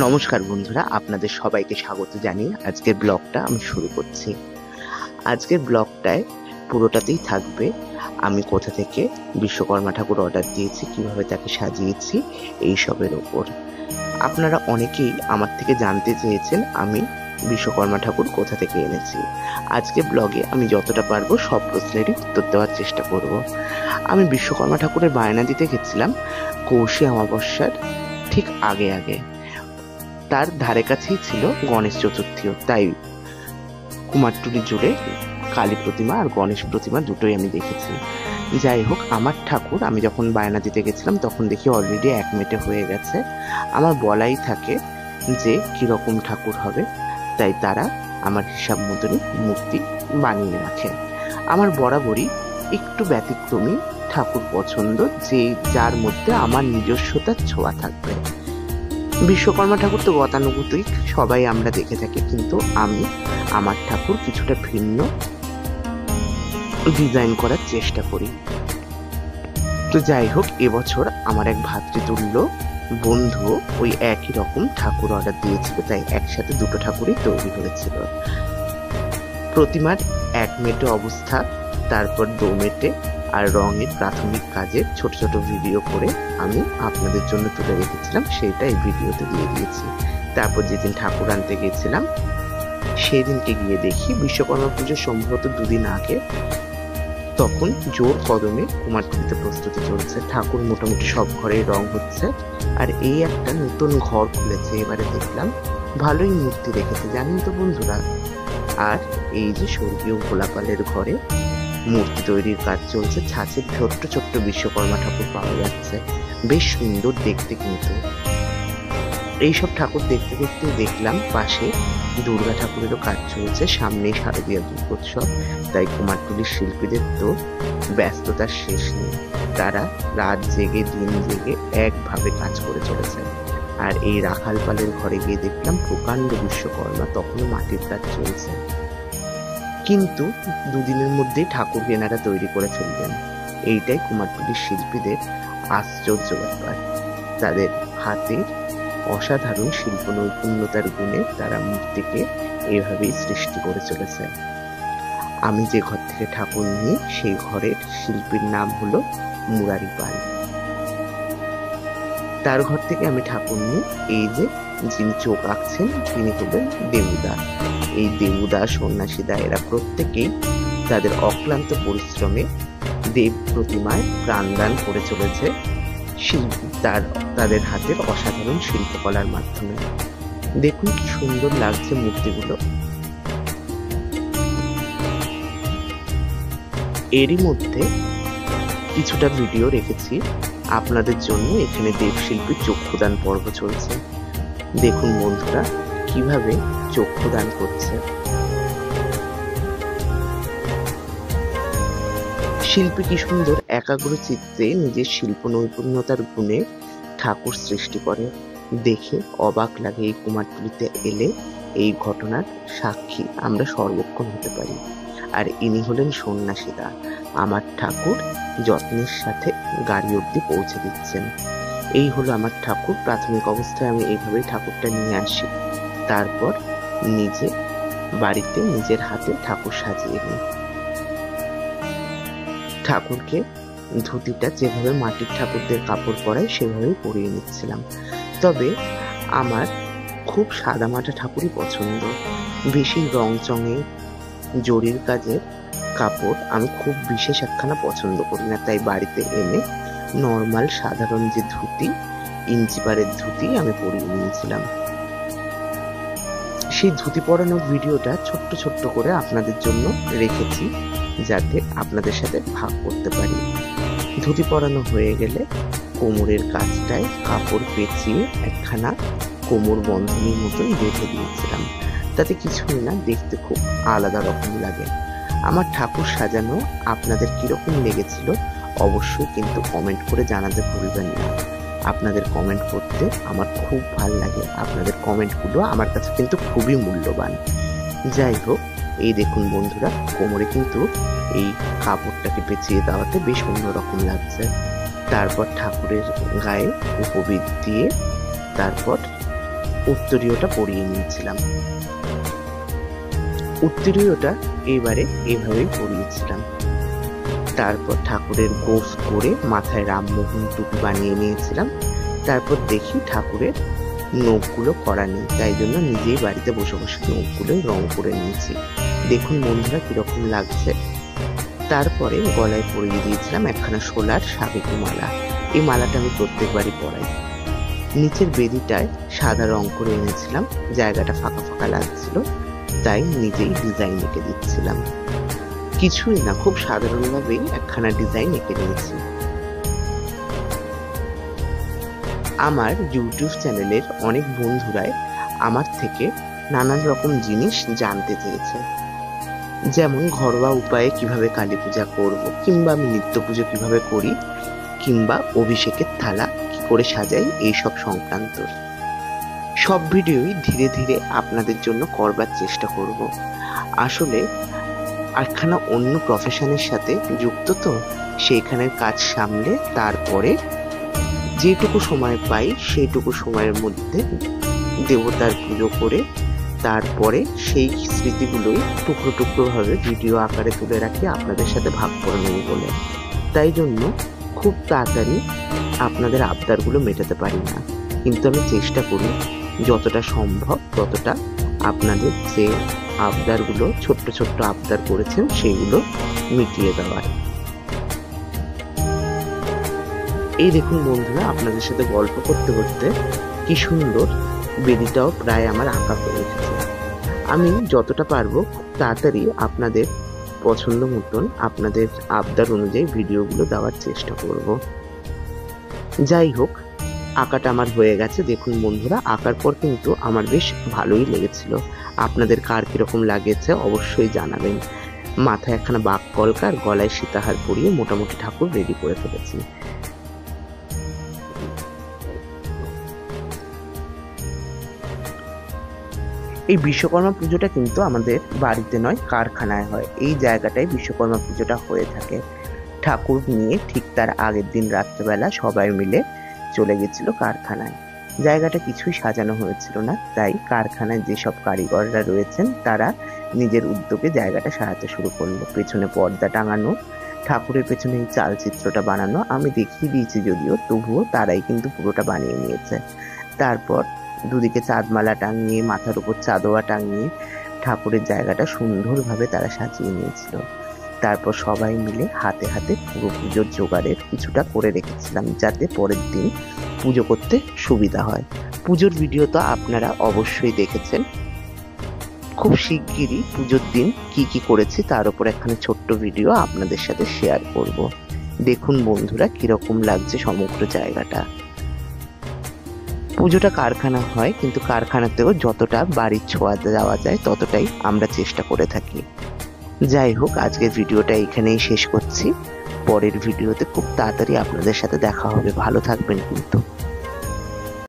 নমস্কার বন্ধুরা, আপনাদের সবাইকে স্বাগত জানিয়ে আজকের ব্লগটা আমি শুরু করছি। আজকের ব্লগটায় পুরোটাতেই থাকবে আমি কোথা থেকে বিশ্বকর্মা ঠাকুর অর্ডার দিয়েছি, কিভাবে তাকে সাজিয়েছি, এইসবের ওপর। আপনারা অনেকেই আমার থেকে জানতে চেয়েছেন আমি বিশ্বকর্মা ঠাকুর কোথা থেকে এনেছি। আজকের ব্লগে আমি যতটা পারবো সব প্রশ্নেরই উত্তর দেওয়ার চেষ্টা করব। আমি বিশ্বকর্মা ঠাকুরের বায়না দিতে গেছিলাম কৌশী অমাবস্যার ঠিক আগে। তার ধারে কাছেই ছিল গণেশ চতুর্থীও, তাই কুমারটুলি জুড়ে কালী প্রতিমা আর গণেশ প্রতিমা দুটোই আমি দেখেছি। যাই হোক, আমার ঠাকুর আমি যখন বায়না দিতে গেছিলাম তখন দেখি অলরেডি 1 মেটে হয়ে গেছে। আমার বলাই থাকে যে কিরকম ঠাকুর হবে, তাই তারা আমার হিসাব মতনই মূর্তি বানিয়ে রাখে। আমার বরাবরই একটু ব্যতিক্রমী ঠাকুর পছন্দ, যে যার মধ্যে আমার নিজস্বতার ছোঁয়া থাকবে। বিশ্বকর্মা ঠাকুর তো গতানুগতিক সবাই আমরা দেখে থাকি, কিন্তু আমি আমার ঠাকুর কিছুটা ভিন্ন ডিজাইন করার চেষ্টা করি। তো যাই হোক, এবছর আমার এক ভাতৃতুল্য বন্ধু ওই একই রকম ঠাকুর অর্ডার দিয়েছিল, তাই একসাথে দুটো ঠাকুরই তৈরি হয়েছিল। প্রতিমার 1 মেটে অবস্থা, তারপর 2 মেটে আর রঙের প্রাথমিক কাজের ছোট ছোট ভিডিও করে আমি আপনাদের জন্য তুলে রেখেছিলাম, সেটা এই ভিডিওতে দিয়ে দিয়েছি। তারপর যেদিন ঠাকুর আনতে গেছিলাম সেই দিনকে গিয়ে দেখি বিশ্বকর্মা পুজোর সম্ভবত 2 দিন আগে, তখন জোর কদমে কুমারটুলিতে প্রস্তুতি চলছে। ঠাকুর মোটামুটি সব ঘরেই রং হচ্ছে, আর এই একটা নতুন ঘর খুলেছে এবারে দেখলাম, ভালোই মূর্তি রেখেছে জানেন তো বন্ধুরা। আর এই যে স্বর্গীয় গোলাপালের ঘরে মূর্তি তৈরির কাজ চলছে, ছাঁচের ছোট্ট ছোট্ট বিশ্বকর্মা ঠাকুর পাওয়া যাচ্ছে, বেশ সুন্দর দেখতে। কিন্তু এইসব ঠাকুর দেখতে দেখতে দেখলাম পাশে দুর্গা ঠাকুরেরও কাজ চলছে, সামনেই শারদীয়া দুর্গোৎসব, তাই কুমারটুলির শিল্পীদের তো ব্যস্ততার শেষ নেই। তারা রাত জেগে দিন জেগে একভাবে কাজ করে চলেছে। আর এই রাখালপালের ঘরে গিয়ে দেখলাম প্রকাণ্ড বিশ্বকর্মা, তখনও মাটির কাজ চলছে। কিন্তু 2 দিনের মধ্যেই ঠাকুর কেনারা তৈরি করে ফেলবেন, এইটাই কুমারটুলির শিল্পীদের আশ্চর্য ব্যাপার। তাদের হাতের অসাধারণ শিল্প নৈপুণ্যতার গুণে তারা মূর্তিকে এভাবেই সৃষ্টি করে চলেছে। আমি যে ঘর থেকে ঠাকুর নিই সেই ঘরের শিল্পীর নাম হলো মুরারি পাল। তার ঘর থেকে আমি ঠাকুর নিই। এই যে যিনি চোখ আঁকছেন তিনি হলেন দেবুদা। এই দেবুদা, সন্ন্যাসীদা এরা প্রত্যেকেই তাদের অক্লান্ত পরিশ্রমে দেব প্রতিমায় প্রাণদান করে চলেছে তাদের হাতের অসাধারণ শিল্পকলার মাধ্যমে। দেখুন কি সুন্দর লাগছে মূর্তিগুলো। এরই মধ্যে কিছুটা ভিডিও রেখেছি আপনাদের জন্য। এখানে দেবশিল্পীর চক্ষুদান পর্ব চলছে, দেখুন বন্ধুরা কিভাবে চক্ষুদান করছে। শিল্পী কি সুন্দর একাগ্র চিত্তে নিজের শিল্প নৈপুণ্যতার গুণে ঠাকুর সৃষ্টি করে, দেখে অবাক লাগে। এই কুমারটুলিতে এলে এই ঘটনার সাক্ষী আমরা সর্বক্ষণ হতে পারি। আর ইনি হলেন সন্ন্যাসীদা, আমার ঠাকুর যত্নের সাথে গাড়ি অবধি পৌঁছে দিচ্ছেন। এই হলো আমার ঠাকুর। প্রাথমিক অবস্থায় আমি এইভাবেই ঠাকুরটা নিয়ে আসি, তারপর নিজে বাড়িতে নিজের হাতে ঠাকুর সাজিয়ে নিই। ঠাকুরকে ধুতিটা যেভাবে মাটির ঠাকুরদের কাপড় পরায় সেভাবেই পরিয়ে নিচ্ছিলাম। তবে আমার খুব সাদামাটা ঠাকুরই পছন্দ, বেশি রং চঙে জরির কাজের কাপড় আমি খুব বিশেষ একখানা পছন্দ করি না, তাই বাড়িতে এনে নর্মাল সাধারণ যে ধুতি, ইঞ্চিপারের ধুতি আমি পরিয়ে নিয়েছিলাম। সেই ধুতি পরানোর ভিডিওটা ছোট্ট ছোট্ট করে আপনাদের জন্য রেখেছি, যাতে আপনাদের সাথে ভাগ করতে পারি। ধুতি পরানো হয়ে গেলে কোমরের কাছটায় কাপড় পেঁচিয়ে একখানা কোমর বন্ধনীর মতন বেঁধে দিয়েছিলাম, তাতে কিছুই না, দেখতে খুব আলাদা রকম লাগে। আমার ঠাকুর সাজানো আপনাদের কিরকম লেগেছিল অবশ্যই কিন্তু কমেন্ট করে জানাতে ভুলবেন না। আপনাদের কমেন্ট করতে আমার খুব ভালো লাগে, আপনাদের কমেন্টগুলো আমার কাছে কিন্তু খুবই মূল্যবান। যাই হোক, এই দেখুন বন্ধুরা, কোমরে কিন্তু এই কাপড়টাকে পেঁচিয়ে দেওয়াতে বেশ অন্যরকম লাগছে। তারপর ঠাকুরের গায়ে উপবীত দিয়ে তারপর উত্তরীয়টা পরিয়ে নিয়েছিলাম। উত্তরীয়টা এবারে এভাবেই পরিয়েছিলাম। তারপর ঠাকুরের গোঁফ করে মাথায় রামমোহন টুপি বানিয়ে নিয়েছিলাম। তারপর দেখি ঠাকুরের নখগুলো করা নেই, তাই জন্য নিজেই বাড়িতে বসে বসে নখগুলো রং করে নিয়েছি। দেখুন বন্ধুরা কিরকম লাগছে। তারপরে গলায় পরিয়ে দিয়েছিলাম একখানা শোলার সাবেকি মালা। এই মালাটা আমি প্রত্যেকবারই পরাই। নিচের বেদিটায় সাদা রং করে এনেছিলাম, জায়গাটা ফাঁকা ফাঁকা লাগছিল, তাই নিজেই ডিজাইন এঁকে দিচ্ছিলাম। কিছুই না, খুব সাধারণভাবেই একখানা ডিজাইন এঁকে নিয়েছি। আমার ইউটিউব চ্যানেলের অনেক বন্ধুরাই আমার থেকে নানান রকম জিনিস জানতে চেয়েছে, যেমন ঘরোয়া উপায়ে কিভাবে কালী পূজা করব, কিংবা আমি নিত্য পুজো কিভাবে করি, কিংবা অভিষেকের থালা কি করে সাজাই, এইসব সংক্রান্ত সব ভিডিওই ধীরে ধীরে আপনাদের জন্য করবার চেষ্টা করব। আসলে একখানা অন্য প্রফেশনের সাথে যুক্ত, তো সেইখানের কাজ সামলে তারপরে যেটুকু সময় পাই সেইটুকু সময়ের মধ্যে দেবতার পুজো করে তারপরে সেই স্মৃতিগুলোই টুকরো টুকরো ভাবে ভিডিও আকারে তুলে রাখি আপনাদের সাথে ভাগ করে নেব বলে। তাই জন্য খুব তাড়াতাড়ি আপনাদের আবদারগুলো মেটাতে পারি না, কিন্তু আমি চেষ্টা করি যতটা সম্ভব ততটা আপনাদের যে আবদারগুলো ছোট্ট ছোট্ট আবদার করেছেন সেইগুলো মিটিয়ে দেওয়ার। এই দেখুন বন্ধুরা, আপনাদের সাথে গল্প করতে করতে কি সুন্দর বেদিটাও প্রায় আমার আঁকা হয়ে গেছে। আমি যতটা পারবো খুব তাড়াতাড়ি আপনাদের পছন্দ মতন আপনাদের আবদার অনুযায়ী ভিডিওগুলো দেওয়ার চেষ্টা করব। যাই হোক, আঁকাটা আমার হয়ে গেছে। দেখুন বন্ধুরা, আঁকার পর কিন্তু আমার বেশ ভালোই লেগেছিল। আপনাদের কার কিরকম লাগেছে অবশ্যই জানাবেন। মাথায় একখানা বাঘ কলকার, গলায় সীতাহার পরিয়ে মোটামুটি ঠাকুর রেডি করে ফেলেছি। এই বিশ্বকর্মা পুজোটা কিন্তু আমাদের বাড়িতে নয়, কারখানায় হয়। এই জায়গাটায় বিশ্বকর্মা পুজোটা হয়ে থাকে। ঠাকুর নিয়ে ঠিক তার আগের দিন রাত্রেবেলা সবাই মিলে চলে গেছিল কারখানায়। জায়গাটা কিছুই সাজানো হয়েছিল না, তাই কারখানায় যেসব কারিগররা রয়েছেন তারা নিজের উদ্যোগে জায়গাটা সাজাতে শুরু করলো। পেছনে পর্দা টাঙানো, ঠাকুরের পেছনে এই চালচিত্রটা বানানো, আমি দেখিয়ে দিয়েছি যদিও, তবুও তারাই কিন্তু পুরোটা বানিয়ে নিয়েছে। তারপর দুদিকে চাঁদমালা টাঙিয়ে, মাথার উপর চাঁদোয়া টাঙিয়ে ঠাকুরের জায়গাটা সুন্দরভাবে তারা সাজিয়ে নিয়েছিল। তারপর সবাই মিলে হাতে হাতে পুরো পুজোর জোগাড়ের কিছুটা করে রেখেছিলাম, যাতে পরের দিন পুজো করতে সুবিধা হয়। পুজোর ভিডিও তো আপনারা অবশ্যই দেখেছেন। খুব শিগগিরই পুজোর দিন কি কি করেছি তার উপর একখানে ছোট্ট ভিডিও আপনাদের সাথে শেয়ার করব। দেখুন বন্ধুরা কিরকম লাগছে সমগ্র জায়গাটা। পুজোটা কারখানা হয়, কিন্তু কারখানাতেও যতটা বাড়ির ছোঁয়া দেওয়া যায় ততটাই আমরা চেষ্টা করে থাকি। যাই হোক, আজকের ভিডিওটা এখানেই শেষ করছি। পরের ভিডিওতে খুব তাড়াতাড়ি আপনাদের সাথে দেখা হবে। ভালো থাকবেন কিন্তু।